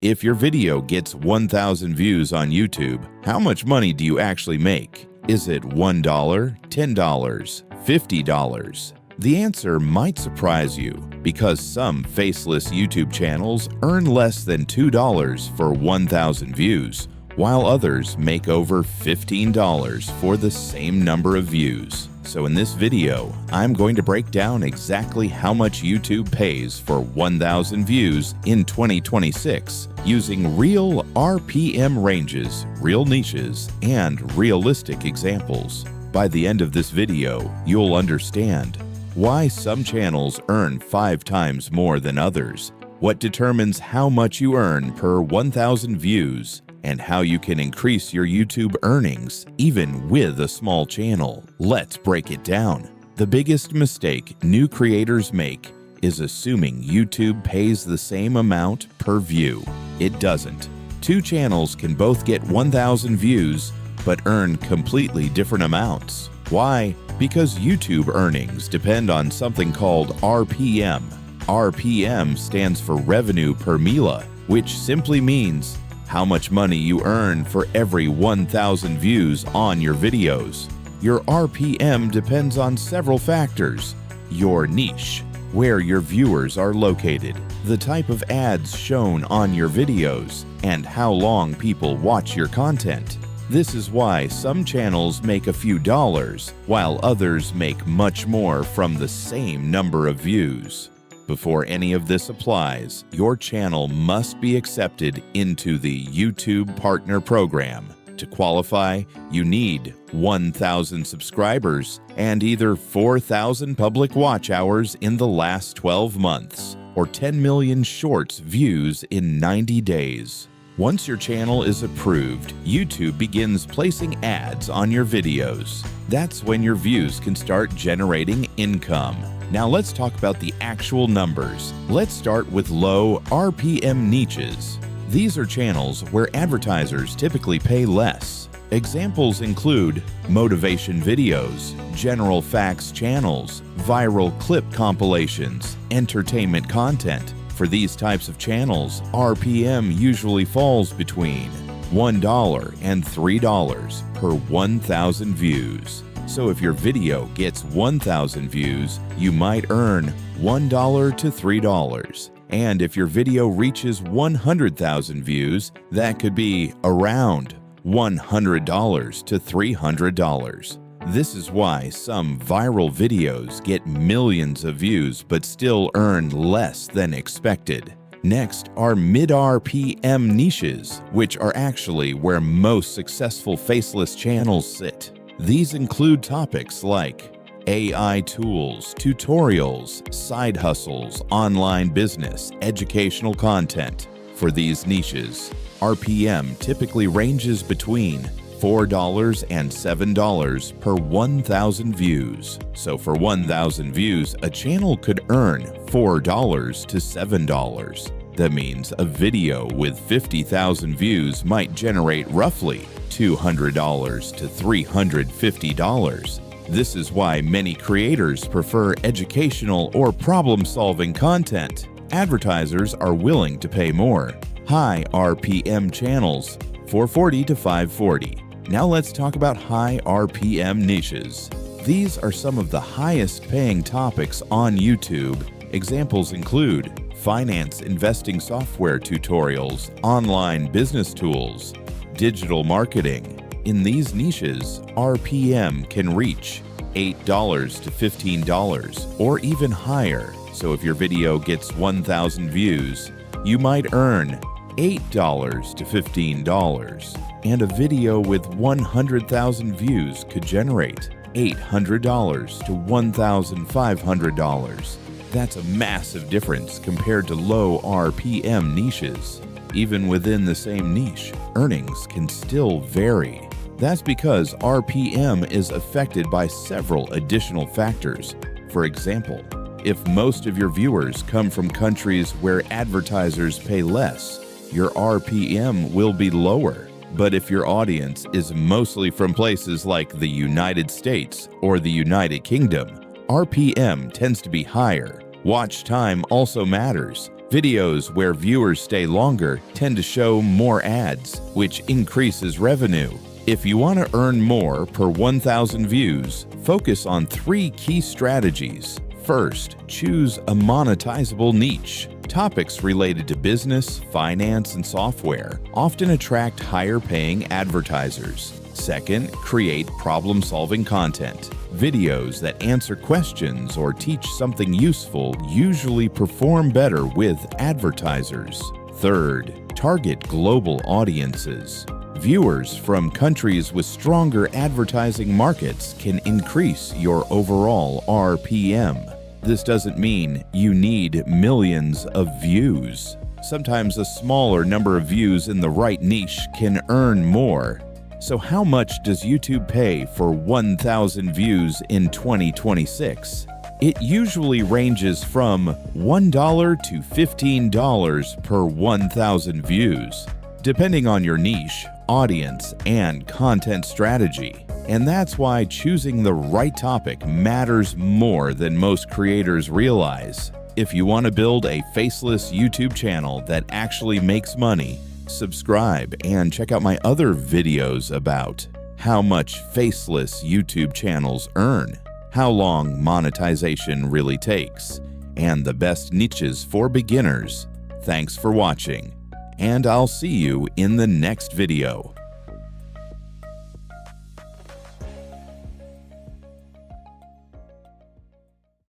If your video gets 1,000 views on YouTube, how much money do you actually make? Is it $1, $10, $50? The answer might surprise you because some faceless YouTube channels earn less than $2 for 1,000 views, while others make over $15 for the same number of views. So in this video, I'm going to break down exactly how much YouTube pays for 1,000 views in 2026 using real RPM ranges, real niches, and realistic examples. By the end of this video, you'll understand why some channels earn 5 times more than others, what determines how much you earn per 1,000 views, and how you can increase your YouTube earnings even with a small channel. Let's break it down. The biggest mistake new creators make is assuming YouTube pays the same amount per view. It doesn't. 2 channels can both get 1,000 views but earn completely different amounts. Why? Because YouTube earnings depend on something called RPM. RPM stands for revenue per mila, which simply means how much money you earn for every 1,000 views on your videos. Your RPM depends on several factors: your niche, where your viewers are located, the type of ads shown on your videos, and how long people watch your content. This is why some channels make a few dollars, while others make much more from the same number of views. Before any of this applies, your channel must be accepted into the YouTube Partner Program. To qualify, you need 1,000 subscribers and either 4,000 public watch hours in the last 12 months or 10 million shorts views in 90 days. Once your channel is approved, YouTube begins placing ads on your videos. That's when your views can start generating income. Now let's talk about the actual numbers. Let's start with low RPM niches. These are channels where advertisers typically pay less. Examples include motivation videos, general facts channels, viral clip compilations, entertainment content. For these types of channels, RPM usually falls between $1 and $3 per 1,000 views. So if your video gets 1,000 views, you might earn $1 to $3. And if your video reaches 100,000 views, that could be around $100 to $300. This is why some viral videos get millions of views but still earn less than expected. Next are mid-RPM niches, which are actually where most successful faceless channels sit. These include topics like AI tools, tutorials, side hustles, online business, educational content. For these niches, RPM typically ranges between $4 and $7 per 1,000 views. So for 1,000 views, a channel could earn $4 to $7. That means a video with 50,000 views might generate roughly $200 to $350. This is why many creators prefer educational or problem-solving content. Advertisers are willing to pay more. High RPM channels, 440 to 540. Now let's talk about high RPM niches. These are some of the highest paying topics on YouTube. Examples include finance investing software tutorials, online business tools, digital marketing. In these niches, RPM can reach $8 to $15 or even higher. So if your video gets 1,000 views, you might earn $8 to $15. And a video with 100,000 views could generate $800 to $1,500. That's a massive difference compared to low RPM niches. Even within the same niche, earnings can still vary. That's because RPM is affected by several additional factors. For example, if most of your viewers come from countries where advertisers pay less, your RPM will be lower. But if your audience is mostly from places like the United States or the United Kingdom, RPM tends to be higher. Watch time also matters. Videos where viewers stay longer tend to show more ads, which increases revenue. If you want to earn more per 1,000 views, focus on 3 key strategies. First, choose a monetizable niche. Topics related to business, finance, and software often attract higher-paying advertisers. Second, create problem-solving content. Videos that answer questions or teach something useful usually perform better with advertisers. Third, target global audiences. Viewers from countries with stronger advertising markets can increase your overall RPM. This doesn't mean you need millions of views. Sometimes a smaller number of views in the right niche can earn more. So how much does YouTube pay for 1,000 views in 2026? It usually ranges from $1 to $15 per 1,000 views, depending on your niche, audience, and content strategy. And that's why choosing the right topic matters more than most creators realize. If you want to build a faceless YouTube channel that actually makes money, subscribe and check out my other videos about how much faceless YouTube channels earn, how long monetization really takes, and the best niches for beginners. Thanks for watching, and I'll see you in the next video.